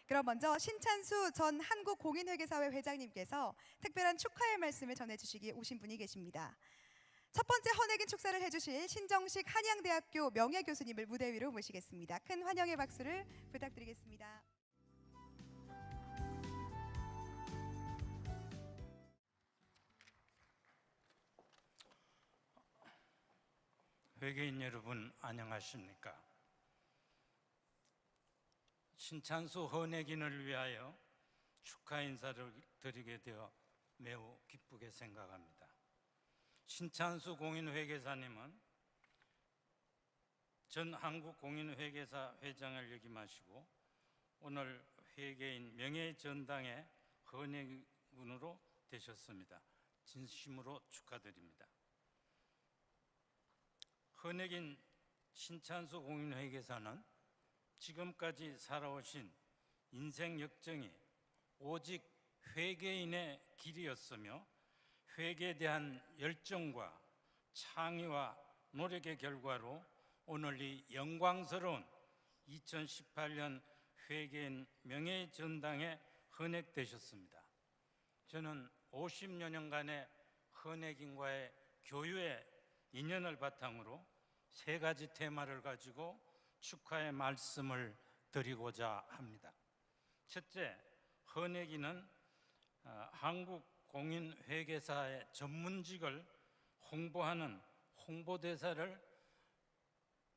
그럼 먼저 신찬수 전 한국공인회계사회 회장님께서 특별한 축하의 말씀을 전해주시기 오신 분이 계십니다. 첫 번째 헌혜긴 축사를 해주실 신정식 한양대학교 명예교수님을 무대 위로 모시겠습니다. 큰 환영의 박수를 부탁드리겠습니다. 회계인 여러분 안녕하십니까? 신찬수 헌혜긴을 위하여 축하 인사를 드리게 되어 매우 기쁘게 생각합니다. 신찬수 공인회계사님은 전 한국공인회계사 회장을 역임하시고 오늘 회계인 명예전당의 헌혜군으로 되셨습니다. 진심으로 축하드립니다. 헌혜긴 신찬수 공인회계사는 지금까지 살아오신 인생 역정이 오직 회계인의 길이었으며 회계에 대한 열정과 창의와 노력의 결과로 오늘 이 영광스러운 2018년 회계인 명예전당에 헌액되셨습니다. 저는 50여 년간의 헌혜긴과의 교류의 인연을 바탕으로 세 가지 테마를 가지고 축하의 말씀을 드리고자 합니다. 첫째, 헌혜긴은 한국공인회계사의 전문직을 홍보하는 홍보대사를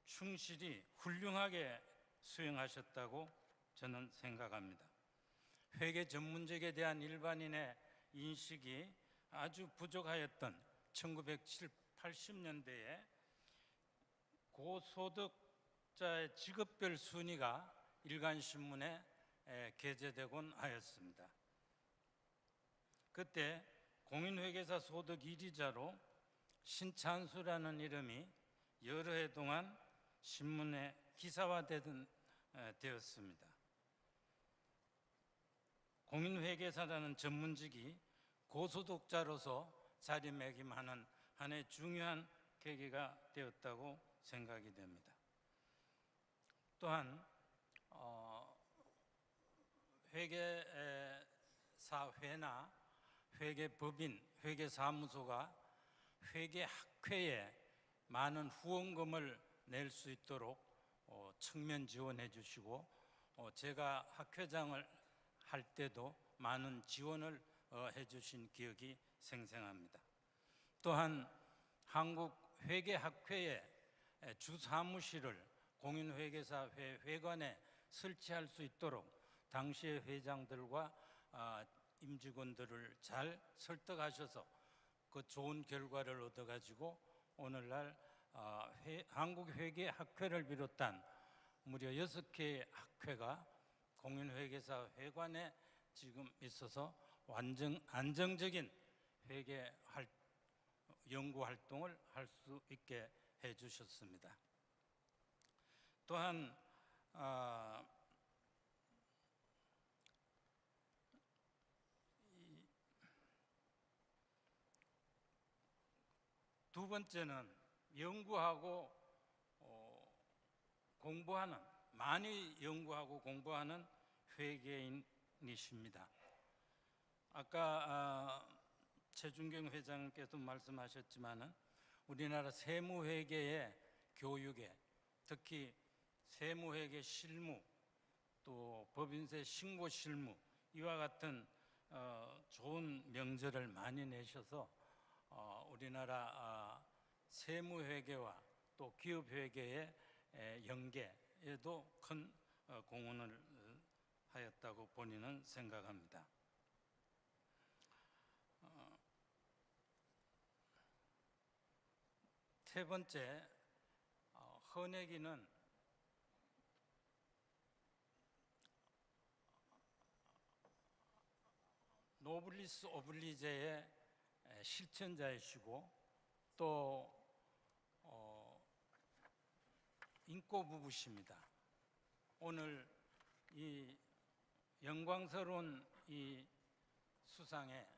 충실히 훌륭하게 수행하셨다고 저는 생각합니다. 회계 전문직에 대한 일반인의 인식이 아주 부족하였던 1980년대에 고소득자의 직업별 순위가 일간신문에 게재되곤 하였습니다. 그때 공인회계사 소득 1위자로 신찬수라는 이름이 여러 해 동안 신문에 기사화되었습니다. 공인회계사라는 전문직이 고소득자로서 자리매김하는 하나의 중요한 계기가 되었다고 생각이 됩니다. 또한 회계사회나 회계법인, 회계사무소가 회계학회에 많은 후원금을 낼 수 있도록 측면 지원해 주시고 제가 학회장을 할 때도 많은 지원을 해 주신 기억이 생생합니다. 또한 한국회계학회의 주사무실을 공인회계사회 회관에 설치할 수 있도록 당시의 회장들과 임직원들을 잘 설득하셔서 그 좋은 결과를 얻어가지고 오늘날 한국회계학회를 비롯한 무려 6개의 학회가 공인회계사 회관에 지금 있어서 완전 안정적인 회계 연구 활동을 할 수 있게 해주셨습니다. 또한 두 번째는 연구하고 공부하는, 많이 연구하고 공부하는 회계인이십니다. 아까 최준경 회장께서 말씀하셨지만은 우리나라 세무회계의 교육에 특히 세무회계 실무 또 법인세 신고 실무 이와 같은 좋은 명제를 많이 내셔서 우리나라 세무회계와 또 기업회계의 연계에도 큰 공헌을 하였다고 본인은 생각합니다. 세 번째, 헌혜긴은 노블리스 오블리제의 실천자이시고 또 인꼬 부부십니다. 오늘 이 영광스러운 이 수상에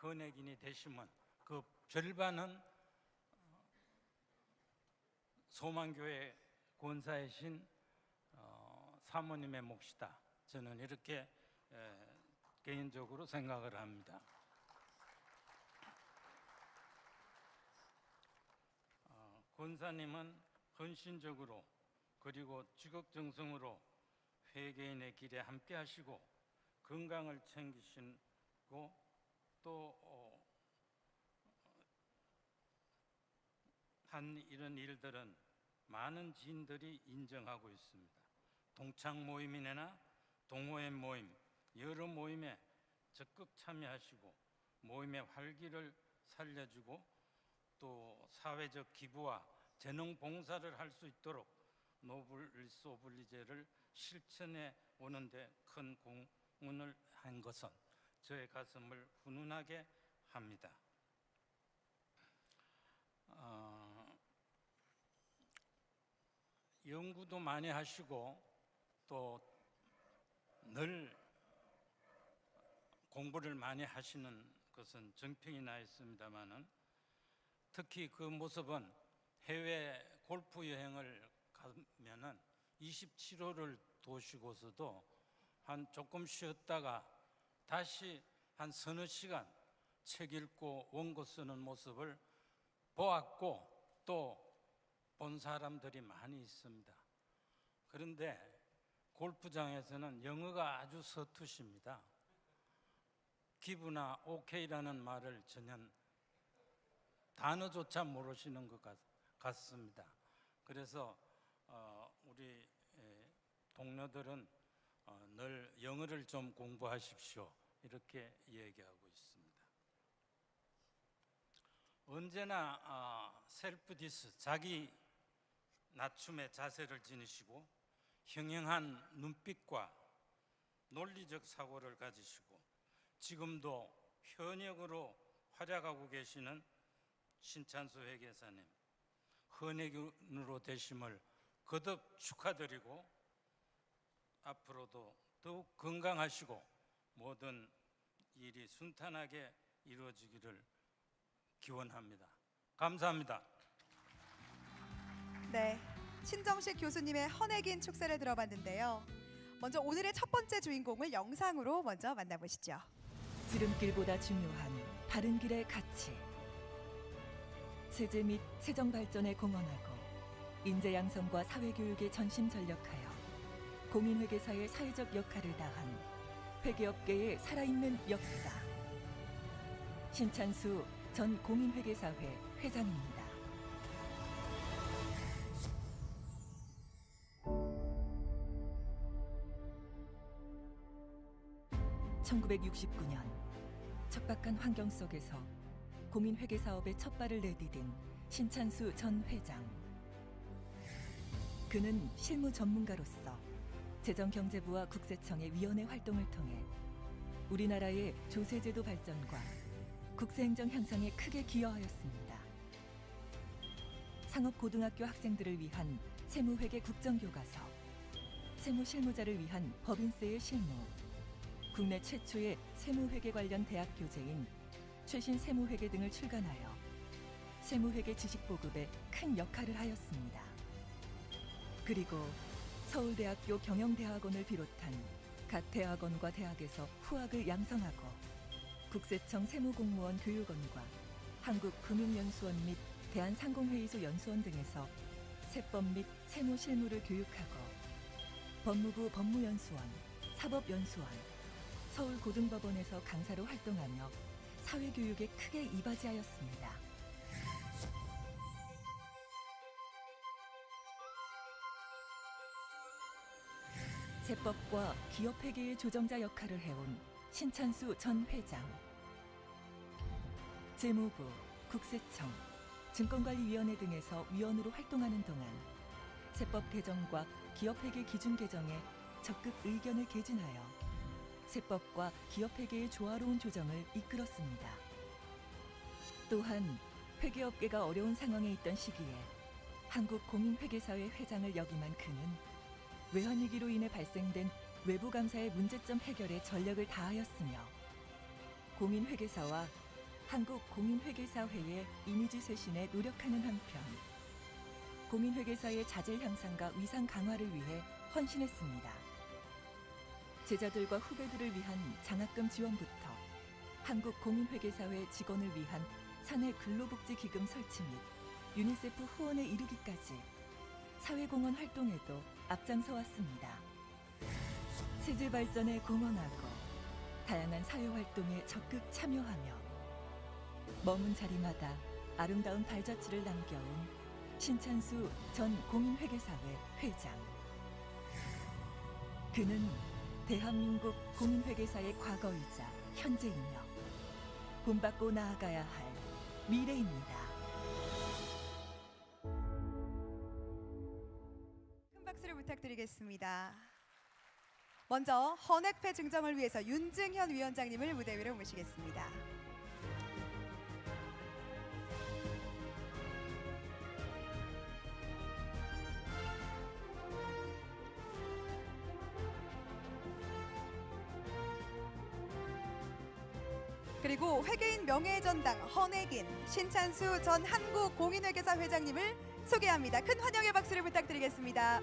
헌혜긴이 되시면 그 절반은 소망교회 권사이신 사모님의 몫이다. 저는 이렇게 개인적으로 생각을 합니다. 권사님은 헌신적으로 그리고 지극정성으로 회개인의 길에 함께 하시고 건강을 챙기시고 또 한 이런 일들은 많은 지인들이 인정하고 있습니다. 동창 모임이나 동호회 모임, 여러 모임에 적극 참여하시고 모임의 활기를 살려주고 또 사회적 기부와 재능 봉사를 할 수 있도록 노블리스 오블리제를 실천해 오는데 큰 공헌을 한 것은 저의 가슴을 훈훈하게 합니다. 연구도 많이 하시고 또 늘 공부를 많이 하시는 것은 정평이 나 있습니다마는 특히 그 모습은 해외 골프 여행을 가면은 27호를 도시고서도 한 조금 쉬었다가 다시 한 서너 시간 책 읽고 원고 쓰는 모습을 보았고 또 본 사람들이 많이 있습니다. 그런데 골프장에서는 영어가 아주 서투십니다. 기브나 오케이라는 말을 전혀 단어조차 모르시는 것 같습니다. 그래서 우리 동료들은 늘 영어를 좀 공부하십시오 이렇게 얘기하고 있습니다. 언제나 셀프 디스, 자기 낮춤의 자세를 지니시고 형형한 눈빛과 논리적 사고를 가지시고 지금도 현역으로 활약하고 계시는 신찬수 회계사님, 헌혜균으로 되심을 거듭 축하드리고 앞으로도 더욱 건강하시고 모든 일이 순탄하게 이루어지기를 기원합니다. 감사합니다. 네, 신정식 교수님의 헌혜긴 축사를 들어봤는데요. 먼저 오늘의 첫 번째 주인공을 영상으로 먼저 만나보시죠. 지름길보다 중요한 바른 길의 가치. 세제 및 세정 발전에 공헌하고 인재 양성과 사회 교육에 전심전력하여 공인회계사의 사회적 역할을 다한 회계업계의 살아있는 역사. 신찬수 전 공인회계사회 회장입니다. 1969년 척박한 환경 속에서 공인회계 사업의 첫 발을 내디딘 신찬수 전 회장. 그는 실무 전문가로서 재정경제부와 국세청의 위원회 활동을 통해 우리나라의 조세제도 발전과 국세행정 향상에 크게 기여하였습니다. 상업고등학교 학생들을 위한 세무회계 국정교과서, 세무실무자를 위한 법인세의 실무, 국내 최초의 세무회계 관련 대학 교재인 최신 세무회계 등을 출간하여 세무회계 지식보급에 큰 역할을 하였습니다. 그리고 서울대학교 경영대학원을 비롯한 각 대학원과 대학에서 후학을 양성하고 국세청 세무공무원 교육원과 한국금융연수원 및 대한상공회의소 연수원 등에서 세법 및 세무실무를 교육하고 법무부 법무연수원, 사법연수원, 서울고등법원에서 강사로 활동하며 사회교육에 크게 이바지하였습니다. 세법과 기업회계의 조정자 역할을 해온 신찬수 전 회장. 재무부, 국세청, 증권관리위원회 등에서 위원으로 활동하는 동안 세법 개정과 기업회계 기준 개정에 적극 의견을 개진하여 세법과 기업회계의 조화로운 조정을 이끌었습니다. 또한 회계업계가 어려운 상황에 있던 시기에 한국공인회계사회 회장을 역임한 그는 외환위기로 인해 발생된 외부감사의 문제점 해결에 전력을 다하였으며 공인회계사와 한국공인회계사회의 이미지 쇄신에 노력하는 한편 공인회계사의 자질 향상과 위상 강화를 위해 헌신했습니다. 제자들과 후배들을 위한 장학금 지원부터 한국공인회계사회 직원을 위한 사내 근로복지기금 설치 및 유니세프 후원에 이르기까지 사회공헌 활동에도 앞장서 왔습니다. 세제 발전에 공헌하고 다양한 사회활동에 적극 참여하며 머문 자리마다 아름다운 발자취를 남겨온 신찬수 전 공인회계사회 회장. 그는 대한민국 공인회계사의 과거이자 현재이며 본받고 나아가야 할 미래입니다. 큰 박수를 부탁드리겠습니다. 먼저 헌액패 증정을 위해서 윤증현 위원장님을 무대 위로 모시겠습니다. 그리고 회계인 명예전당 헌액인 신찬수 전 한국공인회계사 회장님을 소개합니다. 큰 환영의 박수를 부탁드리겠습니다.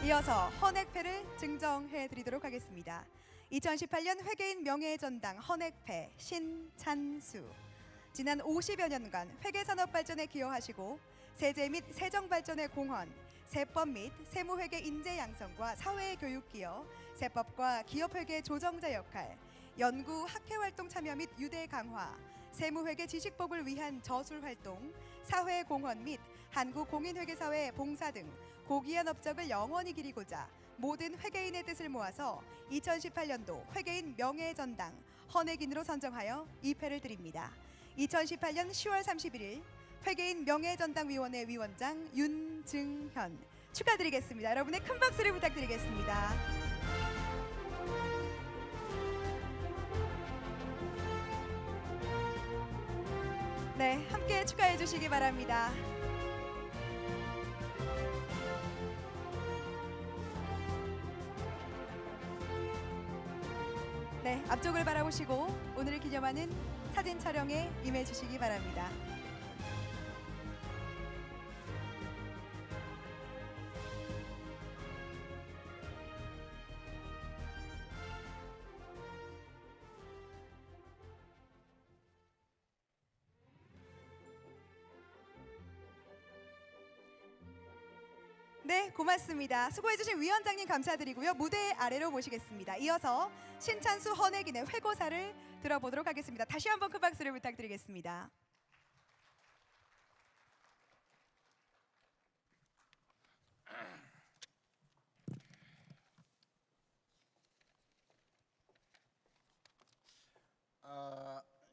이어서 헌액패를 증정해 드리도록 하겠습니다. 2018년 회계인 명예전당 헌액패 신찬수. 지난 50여 년간 회계산업 발전에 기여하시고 세제 및 세정 발전에 공헌, 세법 및 세무회계 인재 양성과 사회교육 기여, 세법과 기업회계 조정자 역할, 연구 학회 활동 참여 및 유대 강화, 세무회계 지식복을 위한 저술 활동, 사회 공헌 및 한국공인회계사회 봉사 등 고귀한 업적을 영원히 기리고자 모든 회계인의 뜻을 모아서 2018년도 회계인 명예전당 헌액인으로 선정하여 입회를 드립니다. 2018년 10월 31일 회계인 명예전당 위원회 위원장 윤증현 축하드리겠습니다. 여러분의 큰 박수를 부탁드리겠습니다. 네, 함께 축하해 주시기 바랍니다. 네, 앞쪽을 바라보시고 오늘을 기념하는 사진 촬영에 임해 주시기 바랍니다. 네, 고맙습니다. 수고해주신 위원장님 감사드리고요. 무대 아래로 모시겠습니다. 이어서 신찬수 헌액인의 회고사를 들어보도록 하겠습니다. 다시 한번 큰 박수를 부탁드리겠습니다.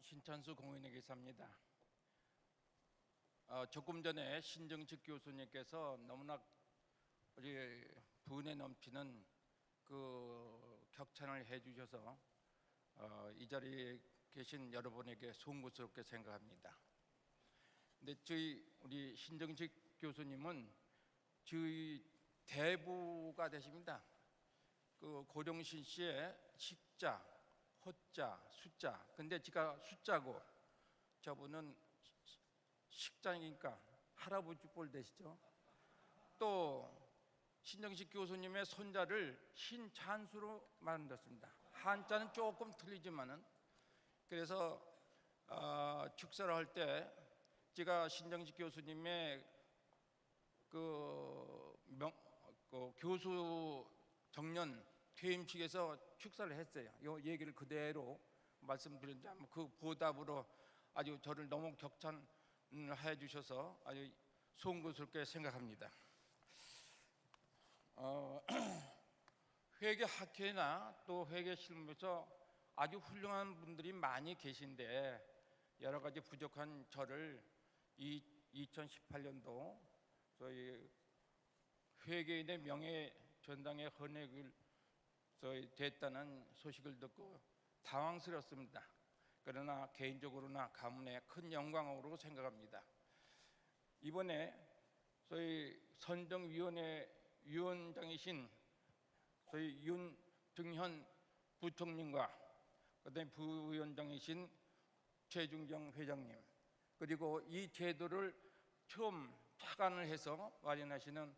신찬수 공인회계사입니다. 조금 전에 신정식 교수님께서 너무나 우리 분에 넘치는 그 격찬을 해주셔서 이 자리에 계신 여러분에게 송구스럽게 생각합니다. 근데 우리 신정식 교수님은 저희 대부가 되십니다. 그 고령신 씨의 식자, 호자, 숫자. 근데 제가 숫자고 저분은 식자니까 할아버지 꼴 되시죠. 또 신정식 교수님의 손자를 신찬수로 만들었습니다. 한자는 조금 틀리지만은 그래서 축사를 할 때 제가 신정식 교수님의 그 교수 정년 퇴임식에서 축사를 했어요. 이 얘기를 그대로 말씀드렸는데 그 보답으로 아주 저를 너무 격찬해 주셔서 아주 송구스럽게 생각합니다. 회계 학회나 또 회계 실무에서 아주 훌륭한 분들이 많이 계신데 여러 가지 부족한 저를 2018년도 저희 회계인의 명예 전당에 헌액을 됐다는 소식을 듣고 당황스럽습니다. 그러나 개인적으로나 가문의 큰 영광으로 생각합니다. 이번에 저희 선정위원회 위원장이신 저희 윤증현 부총님과 그다음에 부위원장이신 최중정 회장님, 그리고 이 제도를 처음 착안을 해서 마련하시는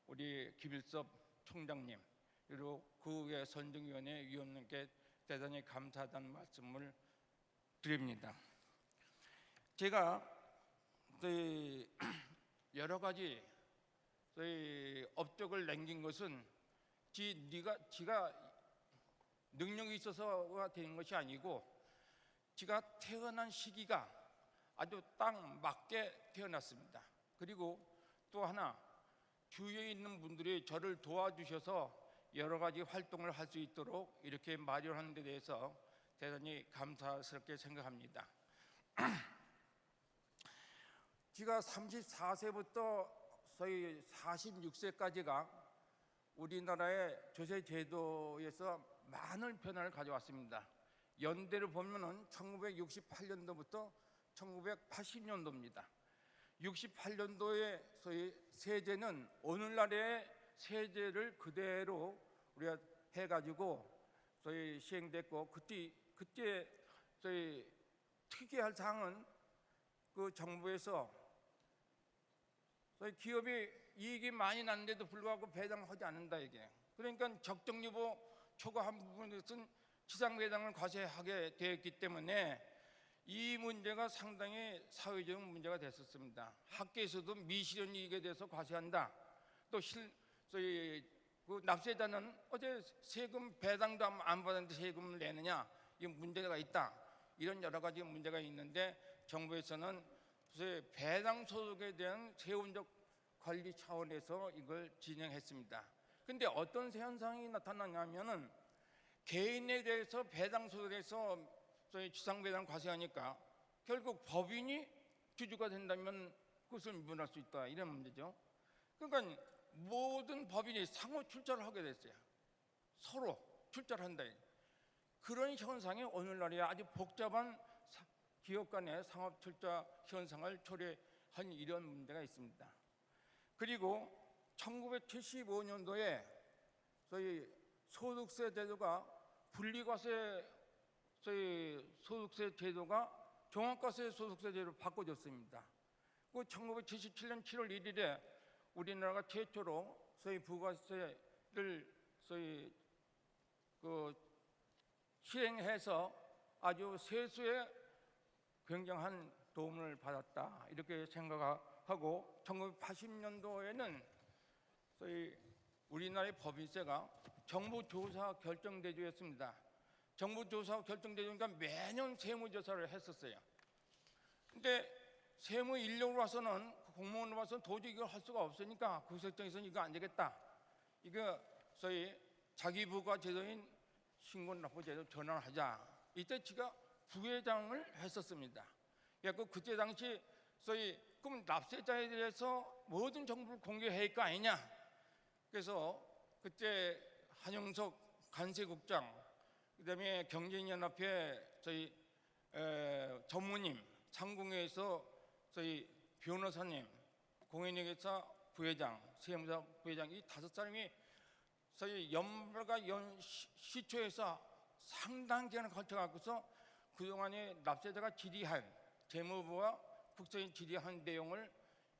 우리 김일섭 총장님, 그리고 그 외 선정위원회 위원님께 대단히 감사하다는 말씀을 드립니다. 제가 여러 가지 업적을 남긴 것은 지가 능력이 있어서가 되는 것이 아니고, 지가 태어난 시기가 아주 딱 맞게 태어났습니다. 그리고 또 하나, 주위에 있는 분들이 저를 도와주셔서 여러 가지 활동을 할 수 있도록 이렇게 마련하는 데 대해서 대단히 감사스럽게 생각합니다. 제가 34세부터 소위 46세까지가 우리나라의 조세 제도에서 많은 변화를 가져왔습니다. 연대를 보면은 1968년도부터 1980년도입니다. 68년도에 소위 세제는 오늘날의 세제를 그대로 우리가 해가지고 소위 시행됐고, 그때 소위 특이할 사항은 그 정부에서 소위 기업이 이익이 많이 났는데도 불구하고 배당을 하지 않는다, 이게. 그러니까 적정유보 초과한 부분에서는 지상배당을 과세하게 되었기 때문에 이 문제가 상당히 사회적 문제가 됐었습니다. 학계에서도 미실현 이익에 대해서 과세한다. 또 소위 그 납세자는 어제 세금 배당도 안 받았는데 세금을 내느냐, 이 문제가 있다. 이런 여러 가지 문제가 있는데 정부에서는 배당 소득에 대한 세운적 관리 차원에서 이걸 진행했습니다. 근데 어떤 현상이 나타나냐면은 개인에 대해서 배당 소득에서 지상배당 과세하니까 결국 법인이 주주가 된다면 그것을 미분할 수 있다, 이런 문제죠. 그러니까 모든 법인이 상호 출자를 하게 됐어요. 서로 출자를 한다. 그런 현상이 오늘날에 아주 복잡한 기업 간의 상업 출자 현상을 초래한 이런 문제가 있습니다. 그리고 1975년도에 저희 소득세 제도가 분리과세 소득세 제도가 종합과세 소득세 제도로 바꿔졌습니다. 그 1977년 7월 1일에 우리나라가 최초로 소위 부가세를 소위 시행해서 아주 세수에 굉장한 도움을 받았다, 이렇게 생각하고, 1980년도에는 소위 우리나라의 법인세가 정부 조사 결정대조였습니다. 정부 조사 결정대조니까 매년 세무조사를 했었어요. 근데 세무 인력으로 와서는, 공무원으로 와서는 도저히 이걸 할 수가 없으니까 국세청에서는 이거 안 되겠다, 이거 소위 자기 부가 제도인 신고납부제도 전환을 하자. 이때 제가 부회장을 했었습니다. 그래서 그때 당시 소위 그럼 납세자에 대해서 모든 정보를 공개해야 할 거 아니냐. 그래서 그때 한영석 관세국장, 그다음에 경제연합회 저희 전무님, 상공회에서 저희 변호사님, 공인회계사 부회장, 세무사 부회장, 이 5사람이 저희 연말과 시초에서 상당한 기간을 거쳐갖고서 그동안에 납세자가 질의한, 재무부와 국세청이 질의한 내용을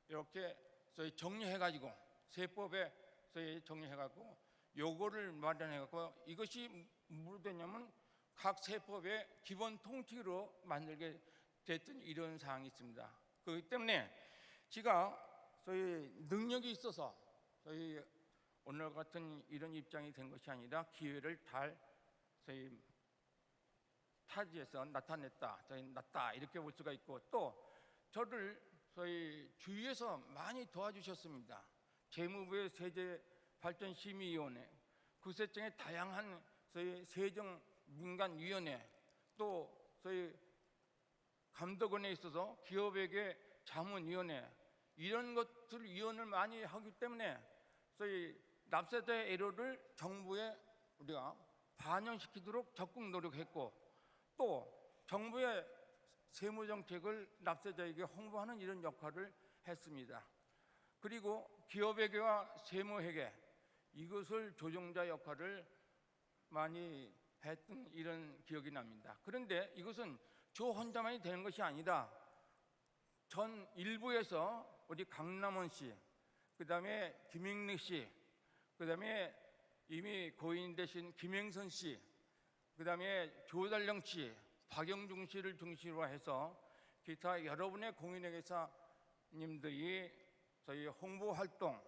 이렇게 저희 정리해가지고 세법에 저희 정리해갖고 요거를 마련해갖고, 이것이 뭘 되냐면 각 세법의 기본 통칙으로 만들게 됐던 이런 사항이 있습니다. 그렇기 때문에 제가 저희 능력이 있어서 저희 오늘 같은 이런 입장이 된 것이 아니라 기회를 잘 저희 타지에서 나타냈다, 저희 났다, 이렇게 볼 수가 있고, 또 저를 저희 주위에서 많이 도와주셨습니다. 재무부의 세제발전심의위원회, 국세청의 다양한 저희 세정민간위원회, 또 저희 감독원에 있어서 기업에게 자문위원회, 이런 것들 위원을 많이 하기 때문에 저희 납세자의 애로를 정부에 우리가 반영시키도록 적극 노력했고, 또 정부의 세무정책을 납세자에게 홍보하는 이런 역할을 했습니다. 그리고 기업회계와 세무회계, 이것을 조정자 역할을 많이 했던 이런 기억이 납니다. 그런데 이것은 저 혼자만이 되는 것이 아니라 전 일부에서 우리 강남원 씨, 그다음에 김익래 씨, 그다음에 이미 고인 되신 김행선 씨, 그다음에 조달령 씨, 박영중 씨를 중심으로 해서 기타 여러분의 공인회계사님들이 저희 홍보 활동,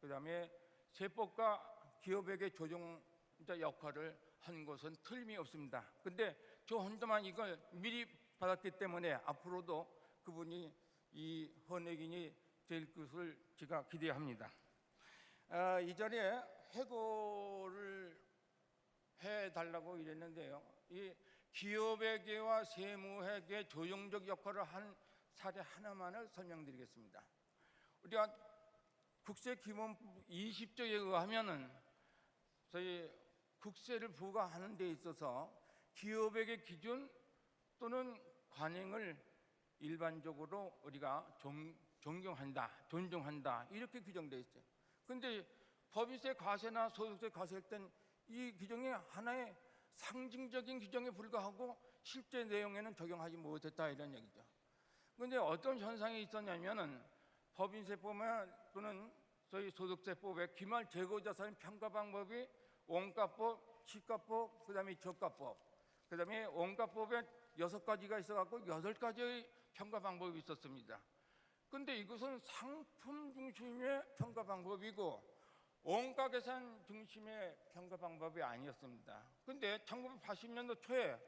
그다음에 세법과 기업에게 조종자 역할을 한 것은 틀림이 없습니다. 근데 저 혼자만 이걸 미리 받았기 때문에 앞으로도 그분이 이 헌액인이 될 것을 제가 기대합니다. 이전에 해고를 해달라고 이랬는데요. 이 기업회계와 세무회계 조정적 역할을 한 사례 하나만을 설명드리겠습니다. 우리가 국세기본법 20조에 의하면은 저희 국세를 부과하는 데 있어서 기업회계 기준 또는 관행을 일반적으로 우리가 존경한다, 존중한다 이렇게 규정되어 있어요. 그런데 법인세 과세나 소득세 과세할 땐 이 규정이 하나의 상징적인 규정에 불과하고 실제 내용에는 적용하지 못했다 이런 얘기죠. 그런데 어떤 현상이 있었냐면은 법인세법이나 또는 저희 소득세법의 기말 재고자산 평가 방법이 원가법, 시가법, 그다음에 저가법, 그다음에 원가법에 6가지가 있어갖고 8가지의 평가 방법이 있었습니다. 그런데 이것은 상품 중심의 평가 방법이고 원가 계산 중심의 평가 방법이 아니었습니다. 그런데 1980년도 초에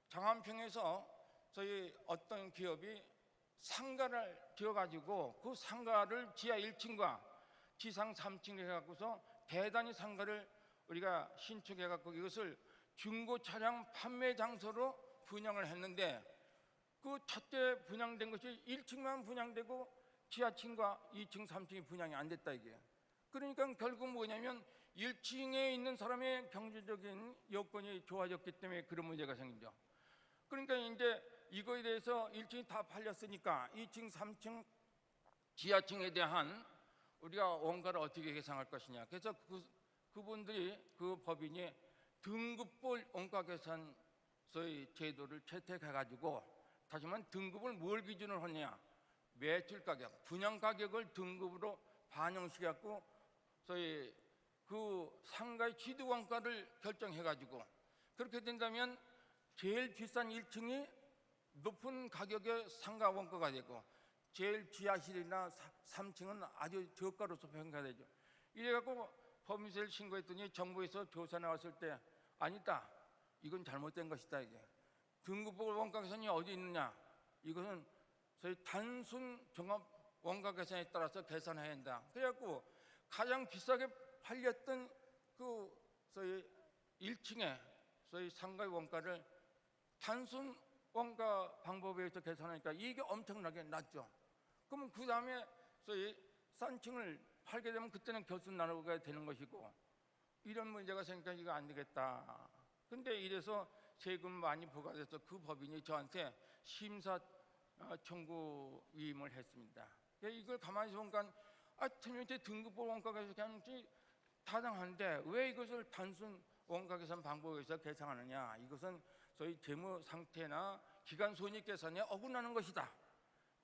장안평에서 저희 어떤 기업이 상가를 지어가지고 그 상가를 지하 1층과 지상 3층을 해갖고서 대단히 상가를 우리가 신축해갖고 이것을 중고 차량 판매 장소로 분양을 했는데 그 첫째 분양된 것이 1층만 분양되고 지하층과 2층, 3층이 분양이 안 됐다 이게. 그러니까 결국 뭐냐면 1층에 있는 사람의 경제적인 여건이 좋아졌기 때문에 그런 문제가 생기죠. 그러니까 이제 이거에 대해서 1층이 다 팔렸으니까 2층, 3층, 지하층에 대한 우리가 원가를 어떻게 계산할 것이냐. 그래서 그분들이 그 법인이 등급별 원가 계산 저희 제도를 채택해가지고 다시 말하면 등급을 뭘 기준으로 하냐. 매출 가격, 분양 가격을 등급으로 반영시켜갖고 저희 그 상가의 취득 원가를 결정해가지고 그렇게 된다면 제일 비싼 1층이 높은 가격의 상가 원가가 되고 제일 지하실이나 3층은 아주 저가로서 평가되죠. 이래갖고 법인세를 신고했더니 정부에서 조사 나왔을 때 아니다, 이건 잘못된 것이다. 이게 등급별 원가 계산이 어디 있느냐? 이것은 저희 단순 종합 원가 계산에 따라서 계산해야 한다. 그래갖고 가장 비싸게 팔렸던 그 저희 1층에 저희 상가의 원가를 단순 원가 방법에 의해서 계산하니까 이게 엄청나게 낮죠. 그러면 그 다음에 저희 싼 층을 팔게 되면 그때는 결손 나누게 되는 것이고 이런 문제가 생기니까 이거 안 되겠다. 근데 이래서 세금 많이 부과돼서 그 법인이 저한테 심사 청구 위임을 했습니다. 이걸 가만히 보니까 틀림없이 등급별 원가 계산이 타당한데 왜 이것을 단순 원가 계산 방법에서 계산하느냐? 이것은 저희 재무 상태나 기간 손익 계산에 어긋나는 것이다.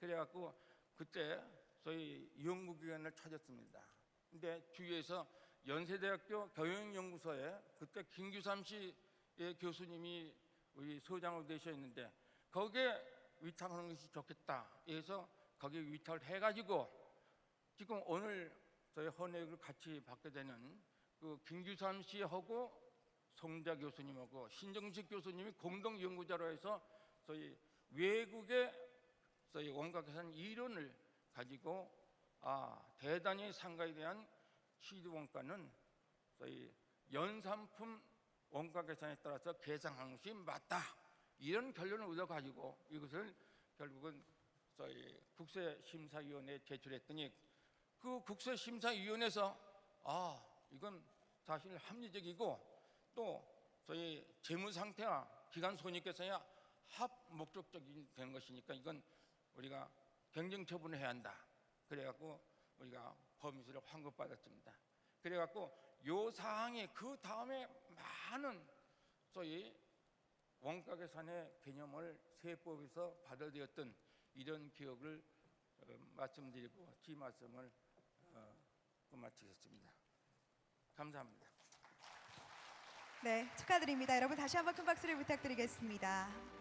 그래갖고 그때 저희 연구기관을 찾았습니다. 근데 주위에서 연세대학교 경영연구소에 그때 김규삼 씨의 교수님이 우리 소장으로 되셨는데 거기에 위탁하는 것이 좋겠다. 그래서 거기에 위탁을 해가지고 지금 오늘 저희 헌액을 같이 받게 되는 그 김규삼 씨하고 송자 교수님하고 신정식 교수님이 공동 연구자로 해서 저희 외국의 저희 원가 계산 이론을 가지고 대단히 상가에 대한 취득 원가는 저희 연산품 원가 계산에 따라서 계산하는 것이 맞다. 이런 결론을 얻어 가지고 이것을 결국은 저희 국세심사위원회에 제출했더니 그 국세심사위원회에서 이건 사실 합리적이고 또 저희 재무 상태와 기간 손익 계산이 합 목적적인 된 것이니까 이건 우리가 경쟁 처분을 해야 한다. 그래갖고 우리가 법인세를 환급받았습니다. 그래갖고 요 사항이 그 다음에 많은 소위 원가계산의 개념을 세법에서 받아들였던 이런 기억을 말씀드리고 제 말씀을 마치겠습니다. 감사합니다. 네, 축하드립니다. 여러분 다시 한번 큰 박수를 부탁드리겠습니다.